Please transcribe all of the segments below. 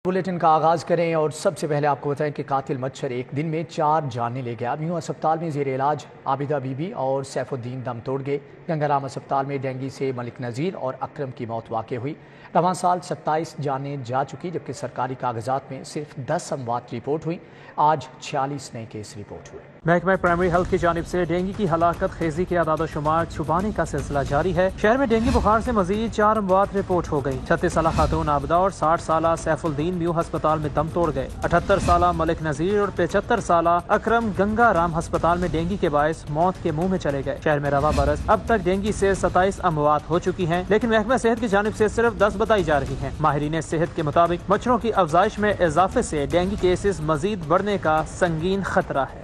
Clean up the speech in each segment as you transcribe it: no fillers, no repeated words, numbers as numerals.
Bulletin का आगाज करें और सबसे पहले आपको बताएं कि कातिल मच्छर एक दिन में 4 जानें ले गया। म्यू अस्पताल में जेर इलाज आबिदा बीबी और सैफुद्दीन दम तोड़ गए। गंगाराम अस्पताल में डेंगू से मलिक नज़ीर और अकरम की मौत वाक़ हुई। रवां साल 27 जानें जा चुकी, जबकि सरकारी कागजात में सिर्फ 10 अमवात रिपोर्ट हुई। आज 46 नए केस रिपोर्ट हुए। महकमा प्राइमरी हेल्थ की जानिब से डेंगू की हलाकत खेजी के आदाद शुमार छुपाने का सिलसिला जारी है। शहर में डेंगू बुखार से मजीद 4 अमवात रिपोर्ट हो गई। 36 साल खातून आबिदा और 60 साल सैफुद्दीन म्यू अस्पताल में दम तोड़ गए। 78 साल मलिक नज़ीर और 75 साल अकरम गंगाराम अस्पताल में डेंगू के बायस मौत के मुंह में चले गए। शहर में रवा बरस अब तक डेंगू से 27 अमवात हो चुकी हैं, लेकिन महकमा सेहत की जानिब से सिर्फ 10 बताई जा रही हैं। माहिरीन सेहत के मुताबिक मच्छरों की अफजाइश में इजाफे से डेंगू केसेस मजीद बढ़ने का संगीन खतरा है।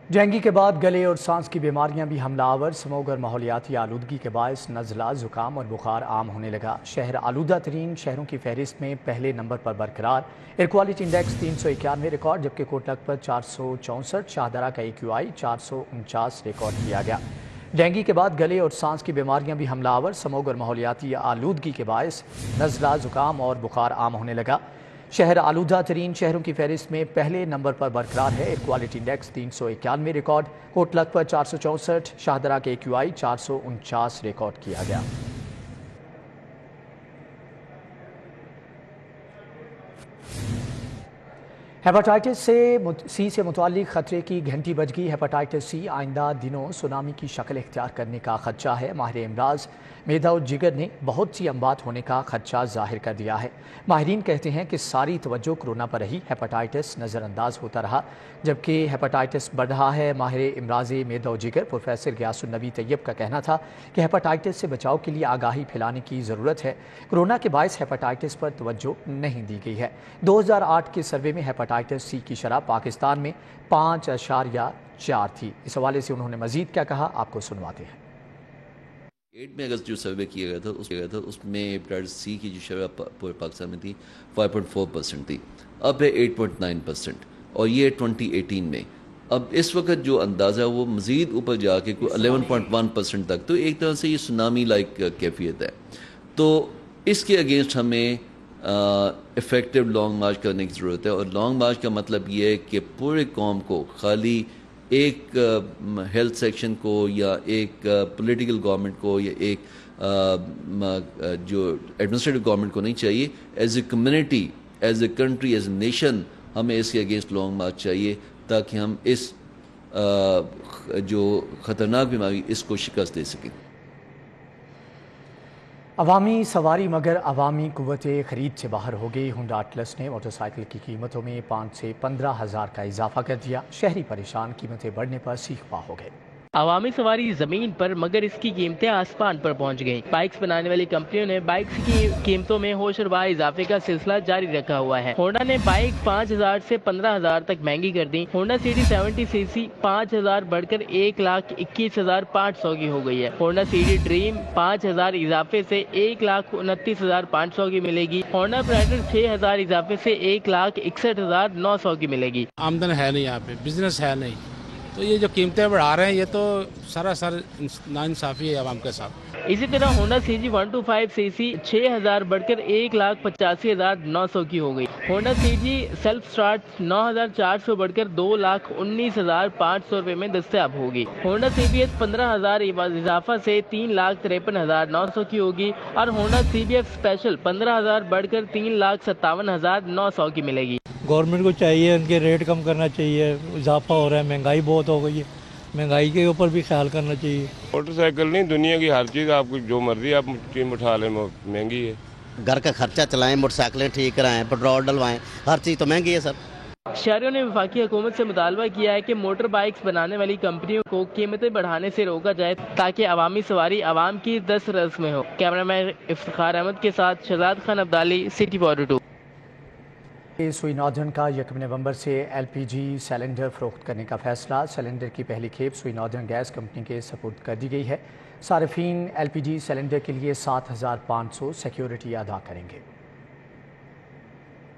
डेंगू के बाद गले और सांस की बीमारियां भी हमलावर। स्मोग और माहौलियाती आलूदगी के बायस नज़ला, जुकाम और बुखार आम होने लगा। शहर आलूदा तरीन शहरों की फहरिस्त में पहले नंबर पर बरकरार। एयर क्वालिटी इंडेक्स 391 रिकॉर्ड, जबकि कोटलखपत 464, शाहदरा का AQI 449 रिकॉर्ड किया गया। डेंगू के बाद गले और सांस की बीमारियां भी हमलावर। स्मोग और माहौलियाती आलूदगी के बायस नज़ला, जुकाम और बुखार आम होने लगा। शहर आलूदा तरीन शहरों की फहरिस्त में पहले नंबर पर बरकरार है। Air quality index 391 record, Kot Lakhpat 464, Shahdara के AQI 449 रिकॉर्ड किया गया। हेपेटाइटिस सी से मुताल्लिक खतरे की घंटी बज गई। हेपेटाइटिस सी आइंदा दिनों सुनामी की शक्ल इख्तियार करने का खदशा है। माहिर इमराज मैदा और जिगर ने बहुत सी अमवात होने का खदशा जाहिर कर दिया है। माहिरीन कहते हैं कि सारी तवज्जो कोरोना पर रही, हेपेटाइटिस नज़रअंदाज होता रहा, जबकि हेपेटाइटिस बढ़ रहा है। माहिर इमराज मैदा और जिगर प्रोफेसर गियासुन नबी तैयब का कहना था कि हेपेटाइटिस से बचाव के लिए आगाही फैलाने की ज़रूरत है। कोरोना के बायस हेपेटाइटिस पर तवज्जो नहीं दी गई है। 2008 के सर्वे में हेपेटाइटिस सी की शरह पाकिस्तान में 5.4 थी। इस हवाले से उन्होंने मजीद क्या कहा, आपको सुनवाते हैं। 8 में अगस्त जो सर्वे किया गया था उसमें हेपेटाइटिस सी की जो शरह पूरे पाकिस्तान में थी 5.4% थी, अब है 8.9%, और ये 2018 में। अब इस वक्त जो अंदाज़ा है वो मज़ीद ऊपर जाके कोई 11.1% तक, तो एक तरह से ये सुनामी लाइक कैफियत है। तो इसके अगेंस्ट हमें इफ़ेक्टिव लॉन्ग मार्च करने की ज़रूरत है। और लॉन्ग मार्च का मतलब ये है कि पूरे कौम को, खाली एक हेल्थ सेक्शन को या एक पॉलिटिकल गवर्नमेंट को या एक जो एडमिनिस्ट्रेटिव गवर्नमेंट को नहीं चाहिए, as a community, as a country, as a nation हमें इसके अगेंस्ट लॉन्ग मार्च चाहिए, ताकि हम इस जो ख़तरनाक बीमारी इसको शिकस्त दे सकें। अवामी सवारी मगर अवामी कुव्वते खरीद से बाहर हो गई। हुंडा अटलस ने मोटरसाइकिल की कीमतों में 5 से 15,000 का इजाफा कर दिया। शहरी परेशान, कीमतें बढ़ने पर सीखपा हो गए। अवामी सवारी जमीन पर, मगर इसकी कीमतें आसमान पर पहुंच गईं। बाइक्स बनाने वाली कंपनियों ने बाइक्स की कीमतों में होशरबा इजाफे का सिलसिला जारी रखा हुआ है। होंडा ने बाइक 5,000 से 15,000 तक महंगी कर दी। होंडा सिटी 70cc 5,000 बढ़कर 1,21,500 की हो गई है। होंडा सिटी ड्रीम 5,000 इजाफे से 1,29,500 की मिलेगी। होंडा प्राइडर 6,000 इजाफे से 1,61,900 की मिलेगी। आमदन है नहीं, यहाँ पे बिजनेस है नहीं, तो ये जो कीमतें बढ़ा रहे हैं ये तो सरासर नाइंसाफी है आवाम के साथ। इसी तरह होंडा CG 125cc 6,000 बढ़कर 1,85,900 की हो गई। होंडा CG सेल्फ स्टार्ट 9,400 बढ़कर 2,19,500 रुपए में दस्तयाब होगी। होंडा CBS 15,000 इजाफा से 3,53,900 की होगी और होंडा CBF स्पेशल 15,000 बढ़कर 3,57,900 की मिलेगी। गवर्नमेंट को चाहिए उनके रेट कम करना चाहिए, इजाफा हो रहा है, महंगाई बहुत हो गई है, महंगाई के ऊपर भी ख्याल करना चाहिए। मोटरसाइकिल नहीं, दुनिया की हर चीज़ आपको जो मर्जी आप टीम उठा लें, महंगी है। घर का खर्चा चलाएं, मोटरसाइकिलें ठीक कराएं, पेट्रोल डलवाएं, हर चीज़ तो महंगी है सर। शहरियों ने वफाकी हुकूमत से मुतालबा किया है कि मोटर बाइक्स बनाने वाली कंपनियों को कीमतें बढ़ाने से रोका जाए, ताकि अवामी सवारी आवाम की दस्तरस में हो। कैमरामैन इफ्तिखार अहमद के साथ शहजाद खान अब्दाली, सिटी 42। सुई नॉर्दर्न का 1 नवंबर से LPG सिलेंडर फरोख्त करने का फैसला। सिलेंडर की पहली खेप सुई नॉर्दर्न गैस कंपनी के सपुर्द कर दी गई है। सार्फिन LPG सिलेंडर के लिए 7,500 सिक्योरिटी अदा करेंगे।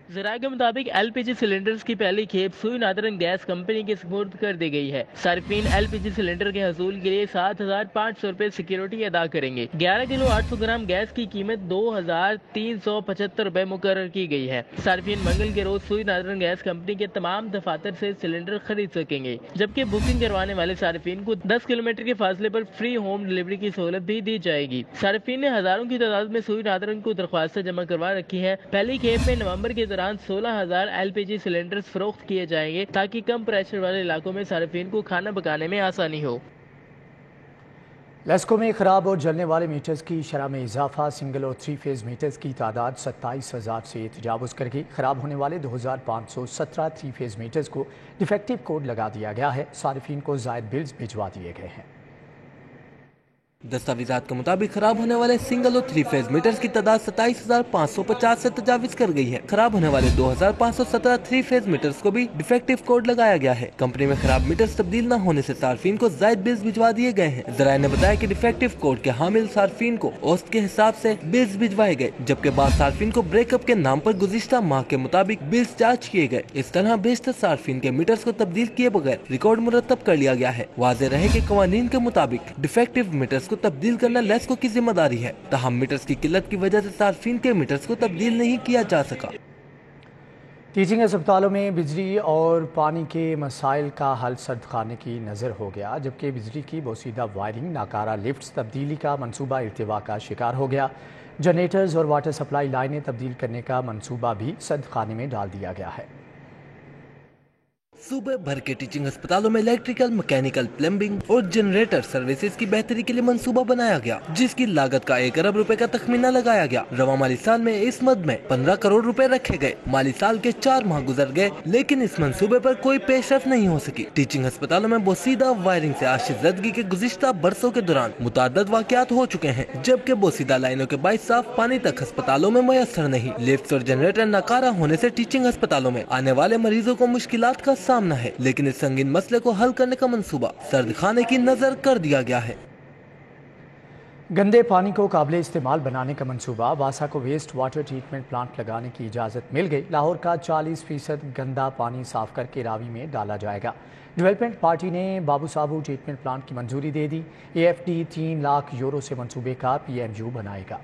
ज़राए के मुताबिक LPG सिलेंडर्स की पहली खेप सुई नादरन गैस कंपनी के सुपुर्द कर दी गई है। सार्फिन LPG सिलेंडर के हसूल के लिए 7,500 रुपए सिक्योरिटी अदा करेंगे। 11 किलो 800 ग्राम गैस की कीमत 2,375 रुपए मुकर्रर की गई है। सार्फिन मंगल के रोज सुई नादरन गैस कंपनी के तमाम दफातर से सिलेंडर खरीद सकेंगे, जबकि बुकिंग करवाने वाले सार्फिन को 10 किलोमीटर के फासले पर फ्री होम डिलीवरी की सहूलत भी दी जाएगी। सार्फिन ने हजारों की तादाद में सुई नादरन को दरख्वास्त जमा करवा रखी है। पहली खेप में नवंबर के 16,000 LPG सिलेंडर्स फरोख्त किए जाएंगे ताकि कम प्रेशर वाले इलाकों में सार्फिन को खाना पकाने में आसानी हो। लेस्को में खराब और जलने वाले मीटर्स की शरह में इजाफा। सिंगल और 3 फेज मीटर्स की तादाद 27,000 से तजावुज़ कर गई। खराब होने वाले 2,517 3 फेज मीटर्स को डिफेक्टिव कोड लगा दिया गया है। सार्फिन को ज़ायद बिल्स भिजवा दिए गए हैं। दस्तावेजात के मुताबिक खराब होने वाले सिंगल और 3 फेज मीटर्स की तादाद 27,550 से तजाविज कर गई है। खराब होने वाले 2,517 3 फेज मीटर्स को भी डिफेक्टिव कोड लगाया गया है। कंपनी में खराब मीटर्स तब्दील न होने से सार्फिन को जायद बिल्स भिजवा दिए गए हैं। ज़राए ने बताया कि डिफेक्टिव कोड के हामिल सार्फिन को औसत के हिसाब से बिल्स भिजवाए गए, जबकि बाद सार्फिन को ब्रेकअप के नाम पर गुज़िश्ता माह के मुताबिक बिल्स चार्ज किए गए। इस तरह बेशतर सार्फिन के मीटर्स को तब्दील किए बगैर रिकॉर्ड मुरतब कर लिया गया है। वाज़ेह रहे कि कवानीन के मुताबिक डिफेक्टिव मीटर्स को तब्दील करना लेस्को की जिम्मेदारी है। तहम मीटर्स की किल्लत की वजह से सार्फिन के मीटर्स को तब्दील नहीं किया जा सका। टीचिंग अस्पतालों में बिजली और पानी के मसाइल का हल सर्द खाने की नज़र हो गया, जबकि बिजली की बोसीदा वायरिंग, नाकारा लिफ्ट्स तब्दीली का मंसूबा इर्तिवा का शिकार हो गया। जनरेटर्स और वाटर सप्लाई लाइनें तब्दील करने का मंसूबा भी सर्द खाने में डाल दिया गया है। सूबे भर के टीचिंग अस्पतालों में इलेक्ट्रिकल, मैकेनिकल, प्लम्बिंग और जनरेटर सर्विसेज की बेहतरी के लिए मंसूबा बनाया गया, जिसकी लागत का 1 अरब रुपए का तखमीना लगाया गया। रवा माली साल में इस मद में 15 करोड़ रुपए रखे गए। माली साल के 4 माह गुजर गए, लेकिन इस मंसूबे पर कोई पेशरफ नहीं हो सकी। टीचिंग अस्पतालों में बोसीदा वायरिंग से आशिज़दगी के गुज़िश्ता बरसों के दौरान मुताद्दद वाक़यात हो चुके हैं, जबकि बोसीदा लाइनों के बाइस साफ पानी तक अस्पतालों में मुयस्सर नहीं। लिफ्ट और जनरेटर नाकारा होने से टीचिंग अस्पतालों में आने वाले मरीजों को मुश्किलात का सामना है, लेकिन इस संगीन मसले को हल करने का मंसूबा सर्द खाने की नजर कर दिया गया है। गंदे पानी को काबिल इस्तेमाल बनाने का मंसूबा। वासा को वेस्ट वाटर ट्रीटमेंट प्लांट लगाने की इजाज़त मिल गई। लाहौर का 40% गंदा पानी साफ करके रावी में डाला जाएगा। डेवलपमेंट पार्टी ने बाबू साबू ट्रीटमेंट प्लांट की मंजूरी दे दी। AFD 3 लाख यूरो से मंसूबे का PMU बनाएगा।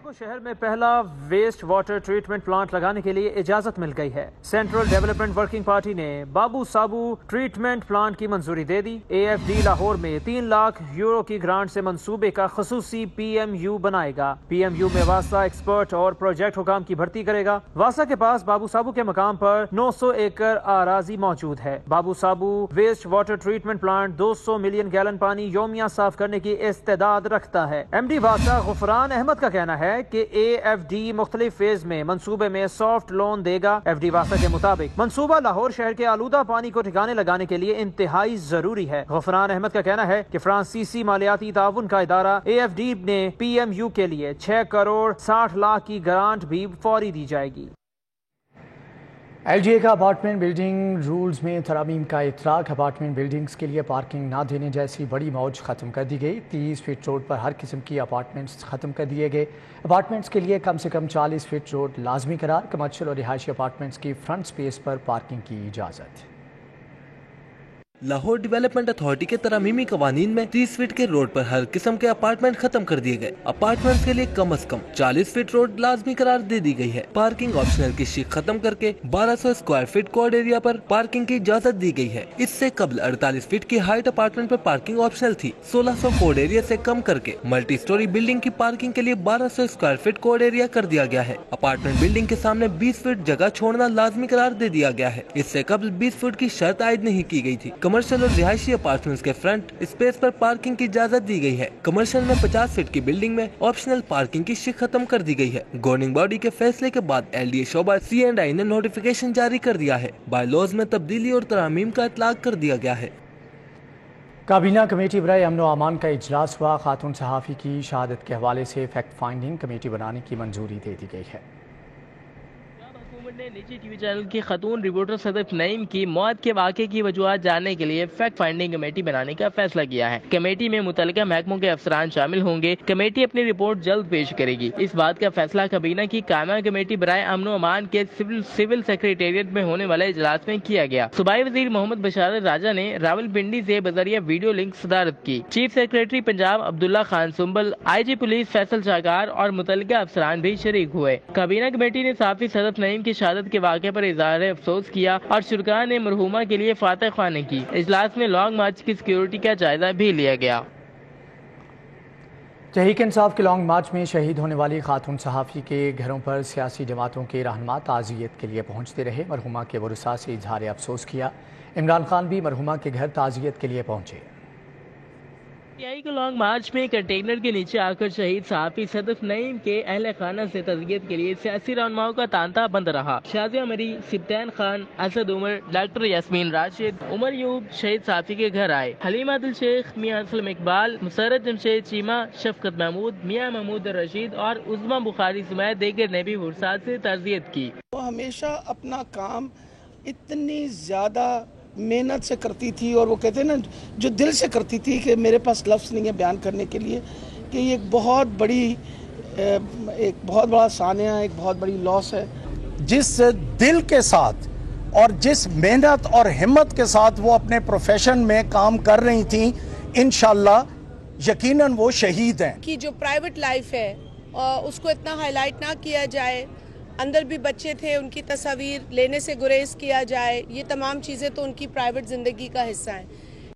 को शहर में पहला वेस्ट वाटर ट्रीटमेंट प्लांट लगाने के लिए इजाजत मिल गई है। सेंट्रल डेवलपमेंट वर्किंग पार्टी ने बाबू साबू ट्रीटमेंट प्लांट की मंजूरी दे दी। AFD लाहौर में 3 लाख यूरो की ग्रांट से मंसूबे का खसूसी PMU बनाएगा। PMU में वासा एक्सपर्ट और प्रोजेक्ट हुकाम की भर्ती करेगा। वासा के पास बाबू साबू के मकाम पर 900 एकड़ आराजी मौजूद है। Babu Sabu waste water treatment plant 200 million gallon पानी योमिया साफ करने की इस्तेदाद रखता है। MD वासा गुफरान अहमद का कहना है कि AFD मुख्तलिफ फेज में मंसूबे में सॉफ्ट लोन देगा। FD वासा के मुताबिक मंसूबा लाहौर शहर के आलूदा पानी को ठिकाने लगाने के लिए इंतहाई जरूरी है। गुफरान अहमद का कहना है कि फ्रांसीसी मालियाती ताउन का इदारा AFD ने PMU के लिए 6 करोड़ 60 लाख की ग्रांट भी फौरी दी जाएगी। LGA का अपार्टमेंट बिल्डिंग रूल्स में तरामीम का इतराक। अपार्टमेंट बिल्डिंग्स के लिए पार्किंग ना देने जैसी बड़ी मौज ख़त्म कर दी गई। 30 फीट रोड पर हर किस्म की अपार्टमेंट्स ख़त्म कर दिए गए। अपार्टमेंट्स के लिए कम से कम 40 फीट रोड लाजमी करार। कमर्शियल और रिहायशी अपार्टमेंट्स की फ्रंट स्पेस पर पार्किंग की इजाज़त। लाहौर डेवलपमेंट अथॉरिटी के तरामीमी कवानीन में 30 फीट के रोड पर हर किस्म के अपार्टमेंट खत्म कर दिए गए। अपार्टमेंट्स के लिए कम से कम 40 फीट रोड लाजमी करार दे दी गई है। पार्किंग ऑप्शनल की शीख खत्म करके 1200 स्क्वायर फीट कोड एरिया पर पार्किंग की इजाजत दी गई है। इससे कबल 48 फीट की हाइट अपार्टमेंट पर पार्किंग ऑप्शनल थी। 1600 कोड एरिया से कम करके मल्टी स्टोरी बिल्डिंग की पार्किंग के लिए 1200 स्क्वायर फीट कोड एरिया कर दिया गया है। अपार्टमेंट बिल्डिंग के सामने 20 फीट जगह छोड़ना लाजमी करार दे दिया गया है। इससे कबल 20 फीट की शर्त आयद नहीं की गई थी। कमर्शियल और रिहायशी अपार्टमेंट्स के फ्रंट स्पेस पर पार्किंग की इजाजत दी गई है। कमर्शियल में 50 फीट की बिल्डिंग में ऑप्शनल पार्किंग की शिक खत्म कर दी गई है। गवर्निंग बॉडी के फैसले के बाद LDA शोबा C&I ने नोटिफिकेशन जारी कर दिया है। बायलॉज में तब्दीली और तरामीम का इतलाक कर दिया गया है। काबीना कमेटी बराए अमन व अमान का इजलास हुआ। खातून सहाफ़ी की शहादत के हवाले से फैक्ट फाइंडिंग कमेटी बनाने की मंजूरी दे दी गई है। हुकूमत ने निजी टीवी चैनल की खतून रिपोर्टर सदफ नईम की मौत के वाक़े की वजूहत जानने के लिए फैक्ट फाइंडिंग कमेटी बनाने का फैसला किया है। कमेटी में मुतल्लिका महकमों के अफसरान शामिल होंगे। कमेटी अपनी रिपोर्ट जल्द पेश करेगी। इस बात का फैसला काबीना की कायमा कमेटी बराए अमन व अमान के सिविल सेक्रेटेरिएट में होने वाले इजलास में किया गया। सूबाई वजीर मोहम्मद बशारत राजा ने रावलपिंडी से बजरिया वीडियो लिंक सदारत की। Chief secretary Punjab Abdullah Khan Sumbal, IG police Faisal Shahkar और मुतल्लिका अफसरान भी शरीक हुए। काबीना कमेटी ने साफी सदफ नईम की शहादत के वाक़े पर इज़हार अफसोस किया और शुरका ने मरहूमा के लिए फातह ख्वानी की। इजलास में लॉन्ग मार्च की सिक्योरिटी का जायजा भी लिया गया। तहरीक इंसाफ के लॉन्ग मार्च में शहीद होने वाली खातून सहाफ़ी के घरों पर सियासी जमातों के रहनुमा ताज़ियत के लिए पहुँचते रहे। मरहूमा के वरसा से इजहार अफसोस किया। इमरान खान भी मरहूमा के घर ताज़ियत के लिए पहुँचे। PTI के लॉन्ग मार्च में कंटेनर के नीचे आकर शहीद सहाफ़ी सदफ नईम के अहल खाना से तज़कियत के लिए सियासी रहनुमाओं का तांता बंद रहा। शाजिया मरी, सिब्तैन खान, असद उमर, डॉक्टर यास्मीन राशिद, उमर यूब शहीद सहाफ़ी के घर आए। हलीमा दिल शेख, मियां असलम इकबाल, मुसरत जमशेद चीमा, शफकत महमूद, मियां महमूद रशीद और उज़मा बुखारी समेत दीगर ने भी हुर्सात से ताज़ियत की। वो हमेशा अपना काम इतनी ज़्यादा मेहनत से करती थी और वो कहते हैं ना, जो दिल से करती थी कि मेरे पास लफ्ज़ नहीं है बयान करने के लिए, कि ये एक बहुत बड़ा सानिया, एक बहुत बड़ी लॉस है। जिस दिल के साथ और जिस मेहनत और हिम्मत के साथ वो अपने प्रोफेशन में काम कर रही थी, इंशाल्लाह यकीनन वो शहीद हैं। कि जो प्राइवेट लाइफ है उसको इतना हाईलाइट ना किया जाए, अंदर भी बच्चे थे, उनकी तस्वीर लेने से गुरेज किया जाए, ये तमाम चीज़ें तो उनकी प्राइवेट ज़िंदगी का हिस्सा हैं।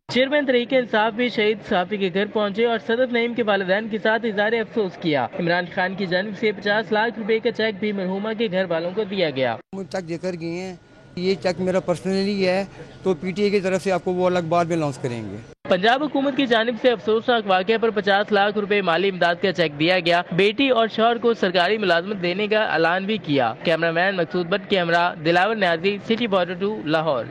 चेयरमैन तहरीक इंसाफ भी शहीद सहाफ़ी के घर पहुंचे और सदफ नईम के वालिदैन के साथ इज़हार अफसोस किया। इमरान खान की जानिब से 50 लाख रुपए का चेक भी मरहूमा के घर वालों को दिया गया। मुझ तक जिक्र किए हैं, ये चेक मेरा पर्सनली है, तो PTI की तरफ से आपको वो अलग बाद में लॉन्च करेंगे। पंजाब हुकूमत की जानिब से अफसोसनाक वाक़े पर 50 लाख रुपए माली इमदाद का चेक दिया गया। बेटी और शौहर को सरकारी मुलाजमत देने का ऐलान भी किया। कैमरामैन मकसूद भट्ट के हमरा Dilawar Niazi, city border 2 Lahore.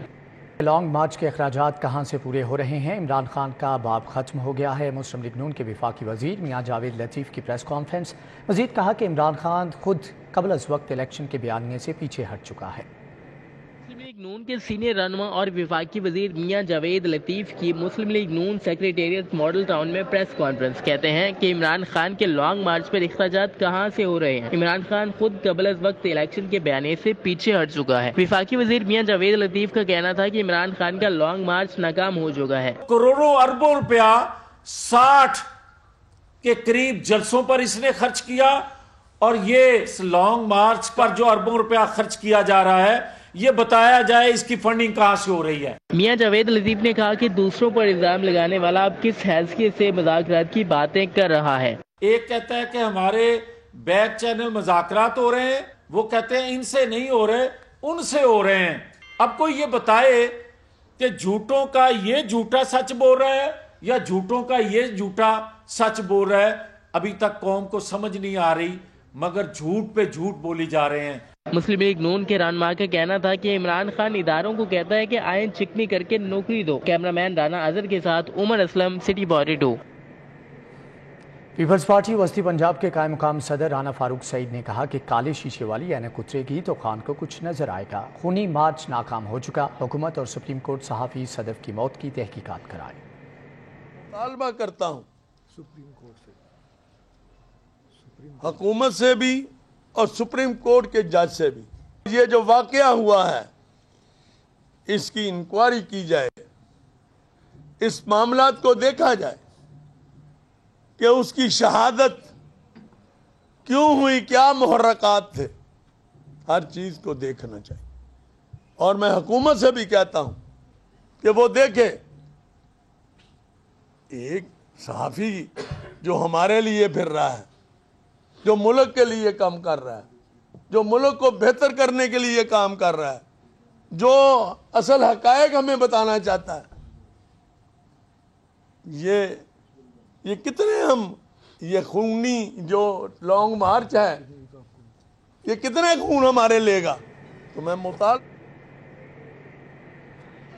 Long march के अखराजात कहाँ से पूरे हो रहे हैं? इमरान खान का बाब खत्म हो गया है। मुस्लिम लीग नून के वफाकी वजीर मियां जावेद लतीफ़ की प्रेस कॉन्फ्रेंस। मजीद कहा कि इमरान खान खुद कबल अज़ वक्त इलेक्शन के बयानिए से पीछे हट चुका है। मुस्लिम लीग नून के सीनियर रहनुमा और वफाकी वजीर मियां जावेद लतीफ़ की मुस्लिम लीग नून सेक्रेटेरिएट मॉडल टाउन में प्रेस कॉन्फ्रेंस। कहते हैं कि इमरान खान के लॉन्ग मार्च पर अखराजात कहाँ से हो रहे हैं? इमरान खान खुद कबल अज़ वक्त इलेक्शन के बयाने से पीछे हट चुका है। वफाकी वजीर मियां जावेद लतीफ़ का कहना था कि इमरान खान का लॉन्ग मार्च नाकाम हो चुका है। करोड़ों अरबों रुपया 60 के करीब जलसों पर इसने खर्च किया, और ये लॉन्ग मार्च पर जो अरबों रुपया खर्च किया जा रहा है, ये बताया जाए इसकी फंडिंग कहां से हो रही है। मियां जावेद लतीफ ने कहा कि दूसरों पर इल्जाम लगाने वाला अब किस हैसियत से मुज़ाकरात की बातें कर रहा है। एक कहता है कि हमारे बैक चैनल मुज़ाकरात हो रहे हैं, वो कहते हैं इनसे नहीं हो रहे, उनसे हो रहे हैं। अब कोई ये बताए कि झूठों का ये झूठा सच बोल रहा है या झूठों का ये झूठा सच बोल रहा है। अभी तक कौम को समझ नहीं आ रही, मगर झूठ पे झूठ बोली जा रहे हैं। मुस्लिम लीग नून के रहनुमा का कहना था कि इमरान खान इदारों को कहता है कि आयन चिकनी करके नौकरी दो। कैमरामैन राना अजहर के साथ उमर असलम, सिटी बॉर्डर 2। पीपल्स पार्टी वस्ती पंजाब के कायम मुकाम सदर राना फारूक सईद ने कहा कि काले शीशे वाली ऐनक उतरेगी तो खान को कुछ नजर आएगा। खूनी मार्च नाकाम हो चुका। हुकूमत और सुप्रीम कोर्ट सहाफ़ी सदफ की मौत की तहकीकात कराए। तालबा करता हूँ सुप्रीम कोर्ट से, हुकूमत से भी और सुप्रीम कोर्ट के जज से भी, ये जो वाकया हुआ है इसकी इंक्वायरी की जाए, इस मामलात को देखा जाए कि उसकी शहादत क्यों हुई, क्या मुहर्रकात थे, हर चीज को देखना चाहिए। और मैं हुकूमत से भी कहता हूं कि वो देखे, एक सहाफ़ी जो हमारे लिए फिर रहा है, जो मुल्क के लिए काम कर रहा है, जो मुल्क को बेहतर करने के लिए काम कर रहा है, जो असल हकायक हमें बताना चाहता है, ये कितने हम, ये खूनी जो लॉन्ग मार्च है, ये कितने खून हमारे लेगा। तो मैं मुताल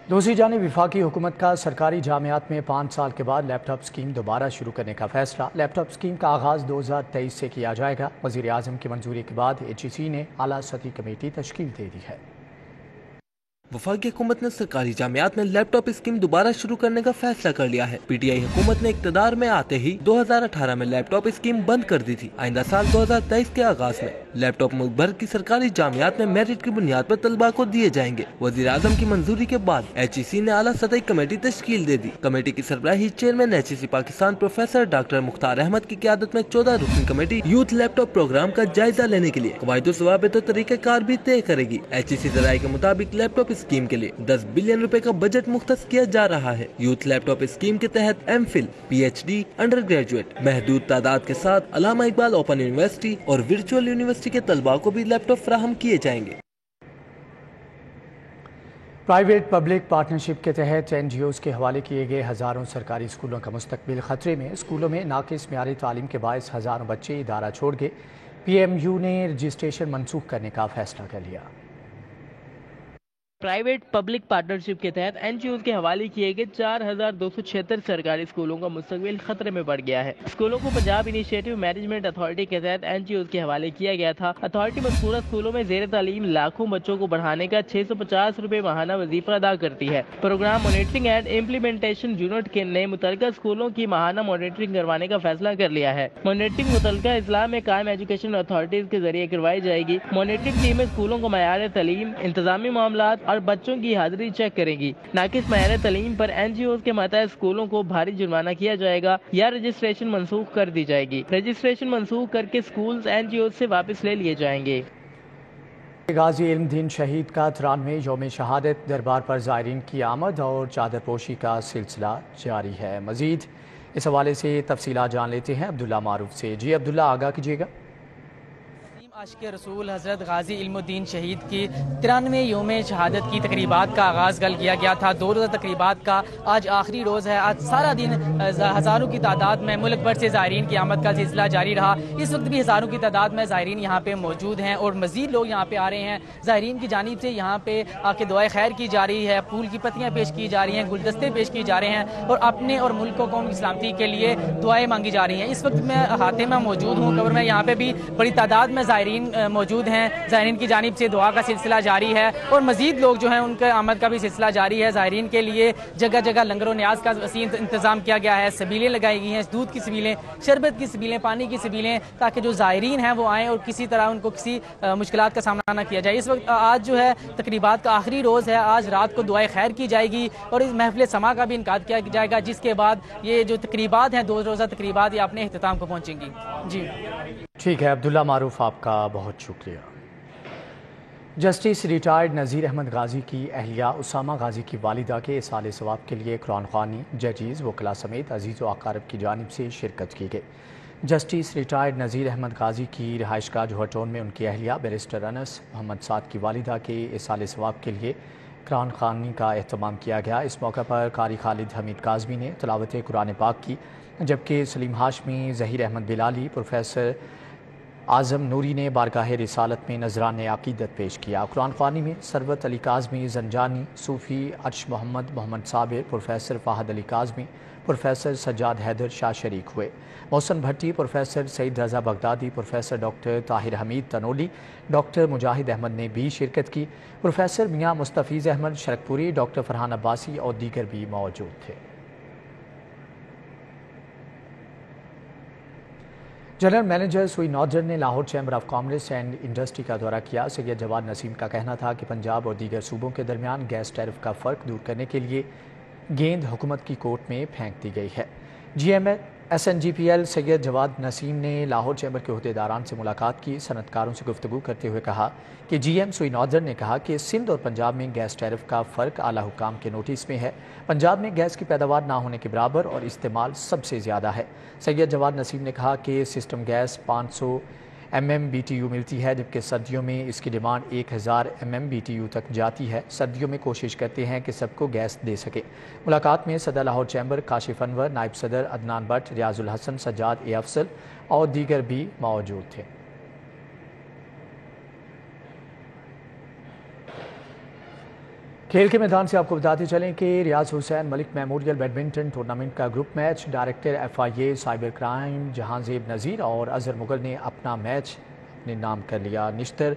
दूसरी जानिब वफाकी हुकूमत का सरकारी जामियात में 5 साल के बाद लैपटॉप स्कीम दोबारा शुरू करने का फैसला। लैपटॉप स्कीम का आगाज़ 2023 से किया जाएगा। वज़ीर आज़म की मंजूरी के बाद HEC ने आला सतही कमेटी तश्कील दे दी है। वफाकी हुकूमत ने सरकारी जामियात में लैपटॉप स्कीम दोबारा शुरू करने का फैसला कर लिया है। PTI हुकूमत ने इक़्तिदार में आते ही 2018 में लैपटॉप स्कीम बंद कर दी थी। आइंदा साल 2023 के आगाज में लैपटॉप मुल्क भर की सरकारी जामियात में मेरिट की बुनियाद पर तलबा को दिए जाएंगे। वज़ीर आज़म की मंजूरी के बाद HEC ने आला सतही कमेटी तश्कील दे दी। कमेटी की सरबराही chairman HEC Pakistan professor doctor Mukhtar Ahmed की क़यादत में 14 रुकनी कमेटी यूथ लैपटॉप प्रोग्राम का जायजा लेने के लिए कवायद ज़वाबित और तरीक़ेकार भी तय करेगी। HEC ज़राए के मुताबिक लैपटॉप स्कीम के लिए 10 बिलियन रुपए का बजट मुख्तस किया जा रहा है। यूथ लैपटॉप स्कीम के तहत MPhil, PhD, अंडर ग्रेजुएट, महदूद तादाद के साथ अल्लामा इकबाल ओपन यूनिवर्सिटी और वर्चुअल यूनिवर्सिटी के तलबा को भी लैपटॉप फराहम किए जाएंगे। प्राइवेट पब्लिक पार्टनरशिप के तहत NGOs के हवाले किए गए हज़ारों सरकारी स्कूलों का मुस्तकबिल खतरे में। स्कूलों में नाकिस म्यारी तालीम के बायस हज़ारों बच्चे इदारा छोड़ गए। PMU ने रजिस्ट्रेशन मनसूख करने का फैसला कर लिया। प्राइवेट पब्लिक पार्टनरशिप के तहत NGOs के हवाले किए गए 4276 सरकारी स्कूलों का मुस्तकबिल खतरे में बढ़ गया है। स्कूलों को पंजाब इनिशिएटिव मैनेजमेंट अथॉरिटी के तहत NGOs के हवाले किया गया था। अथॉरिटी मज़कूरा स्कूलों में ज़ेर तालीम लाखों बच्चों को बढ़ाने का 650 रुपए माहाना वजीफा अदा करती है। Programme monitoring and implementation unit ने मुतल्लिका स्कूलों की माहाना मॉनिटरिंग करवाने का फैसला कर लिया है। मॉनिटरिंग मुतल्लिका इस्लाम में कायम एजुकेशन अथॉरिटीज के जरिए करवाई जाएगी। मॉनिटरिंग टीमें स्कूलों को मयार तालीम, इंतजामी मामलात और बच्चों की हाजिरी चेक करेंगी। नाकिस मयार तालीम पर NGOs के मातहत स्कूलों को भारी जुर्माना किया जाएगा या रजिस्ट्रेशन मनसूख कर दी जाएगी। रजिस्ट्रेशन मनसूख करके स्कूल NGOs से वापस ले लिए जाएंगे। गाजी इल्म दीन शहीद का 93वें यौम शहादत दरबार पर ज़ायरीन की आमद और चादर पोशी का सिलसिला जारी है। मजीद इस हवाले से तफसीलात जान लेते हैं अब्दुल्ला मारूफ से। जी अब्दुल्ला, आगाह कीजिएगा। आशिक़ रसूल हज़रत गाजी इल्मुद्दीन शहीद की 93वें यौम शहादत की तकरीबात का आगाज़ कल किया गया था। 2 रोज़ा तकरीबात का आज आखिरी रोज़ है। आज सारा दिन हज़ारों की तादाद में मुल्क भर से ज़ायरीन की आमद का सिलसिला जारी रहा। इस वक्त भी हज़ारों की तादाद में ज़ायरीन यहाँ पे मौजूद हैं और मज़ीद लोग यहाँ पे आ रहे हैं। ज़ायरीन की जानिब से यहाँ पे आके दुआए खैर की जा रही है, फूल की पत्तियाँ पेश की जा रही हैं, गुलदस्ते पेश किए जा रहे हैं और अपने और मुल्क को कौम की सलामती के लिए दुआएँ मांगी जा रही हैं। इस वक्त मैं अहाते में मौजूद हूँ कब्र में। यहाँ पे भी बड़ी तादाद में ज़ायरीन मौजूद हैं। ज़ायरीन की जानिब से दुआ का सिलसिला जारी है और मजीद लोग जो हैं उनके आमद का भी सिलसिला जारी है। ज़ायरीन के लिए जगह जगह लंगर और न्याज का वसीम इंतजाम किया गया है। सबीलें लगाई गई हैं, दूध की सबीलें, शरबत की सबीलें, पानी की सबीलें, ताकि जो ज़ायरीन हैं वो आएँ और किसी तरह उनको किसी मुश्किलात का सामना ना किया जाए। इस वक्त आज जो है तकरीबात का आखिरी रोज़ है। आज रात को दुआए खैर की जाएगी और इस महफिल समा का भी इनकाद किया जाएगा, जिसके बाद ये जो तकरीबात हैं 2 रोज़ा तकरीबात ये अपने इख्तिताम को पहुँचेंगी। जी ठीक है अब्दुल्ला मारूफ, आपका बहुत शुक्रिया। जस्टिस रिटायर्ड नज़ीर अहमद गाजी की अहलिया उसामा गाजी की वालिदा के इसाले सवाब के लिए कुरान ख़्वानी, जजीज़, वकला समेत अजीज़ व अकारब की जानिब से शिरकत की गई। जस्टिस रिटायर्ड नज़ीर अहमद गाजी की रिहाइशगाह जोहरटोन में उनकी अहलिया बैरिस्टर अनस मोहम्मद साद की वालिदा के इसाले सवाब के लिए कुरान ख़्वानी का एहतमाम किया गया। इस मौके पर कारी खालिद हमीद काज़मी ने तिलावत कुरान पाक की, जबकि सलीम हाशमी, ज़हीर अहमद बिलाली, प्रोफेसर आज़म नूरी ने बारगाह रिसालत में नजरान अक़ीदत पेश किया। कुरान ख़्वानी में सरवत अली काज़मी ज़ंजानी, सूफ़ी अर्श मोहम्मद, मोहम्मद साबिर, प्रोफेसर फ़ाहद अली काज़मी, प्रोफेसर सज्जाद हैदर शाह शरीक हुए। Mohsin Bhatti, professor Saeed Raza Baghdadi, professor doctor Tahir Hameed Tanoli, doctor Mujahid Ahmed ने भी शिरकत की। प्रोफेसर मियाँ मुस्तफ़ीज़ अहमद शरकपुरी, डॉक्टर फरहान अब्बासी और दीगर भी मौजूद थे। जनरल मैनेजर सुई नॉर्दर्न ने Lahore chamber of commerce and industry का दौरा किया। सैयद जवाद नसीम का कहना था कि पंजाब और दीगर सूबों के दरमियान गैस टैरिफ का फ़र्क दूर करने के लिए गेंद हुकूमत की कोर्ट में फेंक दी गई है। GMSNGPL सैयद जवाद नसीम ने लाहौर चैम्बर के अहदेदारान से मुलाकात की। सनतकारों से गुफ्तगू करते हुए कहा कि GM सुई नॉर्दर्न ने कहा कि सिंध और पंजाब में गैस टैरिफ का फ़र्क आला हुकाम के नोटिस में है। पंजाब में गैस की पैदावार ना होने के बराबर और इस्तेमाल सबसे ज़्यादा है। सैयद जवाद नसीम ने कहा कि सिस्टम गैस 500 MMBTU मिलती है, जबकि सर्दियों में इसकी डिमांड 1000 MMBTU तक जाती है। सर्दियों में कोशिश करते हैं कि सबको गैस दे सके। मुलाकात में सदर लाहौर चैम्बर काशिफ अनवर, नायब सदर अदनान भट्ट, रियाजुल हसन, सज्जाद अफसल और दीगर भी मौजूद थे। खेल के मैदान से आपको बताते चलें कि Riaz Hussain Malik memorial badminton tournament का group match director FIA cyber crime Jahanzeb Nazir और अजहर मुगल ने अपना मैच अपने नाम कर लिया। निश्तर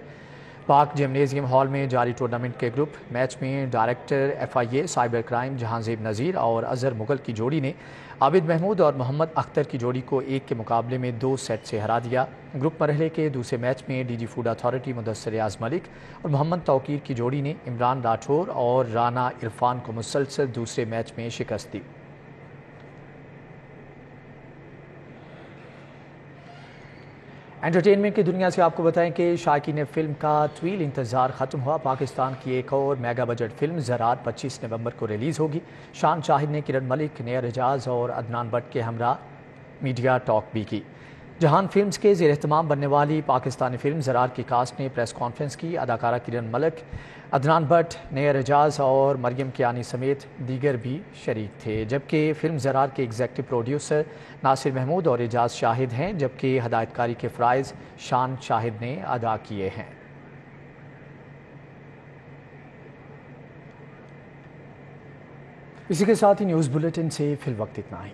पाक जिम्नेजियम हॉल में जारी टूर्नामेंट के ग्रुप मैच में director FIA cyber crime Jahanzeb Nazir और अजहर मुगल की जोड़ी ने आबिद महमूद और मोहम्मद अख्तर की जोड़ी को 1 के मुकाबले में 2 सेट से हरा दिया। ग्रुप मरहले के दूसरे मैच में DG फूड अथॉरिटी मुदस्सिर रियाज मलिक और मोहम्मद तौकीर की जोड़ी ने इमरान राठौर और राना इरफान को मुसलसल दूसरे मैच में शिकस्त दी। एंटरटेनमेंट की दुनिया से आपको बताएं कि शायकीन फिल्म का तवील इंतज़ार ख़त्म हुआ। पाकिस्तान की एक और मेगा बजट फिल्म ज़रार 25 नवंबर को रिलीज़ होगी। शान शाहिद ने किरण मलिक, नेयर एजाज और अदनान भट्ट के हमरा मीडिया टॉक भी की। जहान फिल्म्स के ज़ेर एहतमाम बनने वाली पाकिस्तानी फिल्म ज़रार की कास्ट ने प्रेस कॉन्फ्रेंस की। अदाकारा किरण मलिक, अदनान भट्ट, नेयर एजाज और मरियम कियानी समेत दीगर भी शरीक थे। जबकि फिल्म ज़रार के एग्जीक्यूटिव प्रोड्यूसर नासिर महमूद और एजाज शाहिद हैं, जबकि हदायतकारी के फ़राइज़ शान शाहिद ने अदा किए हैं। इसी के साथ ही न्यूज़ बुलेटिन से फिल वक्त इतना ही।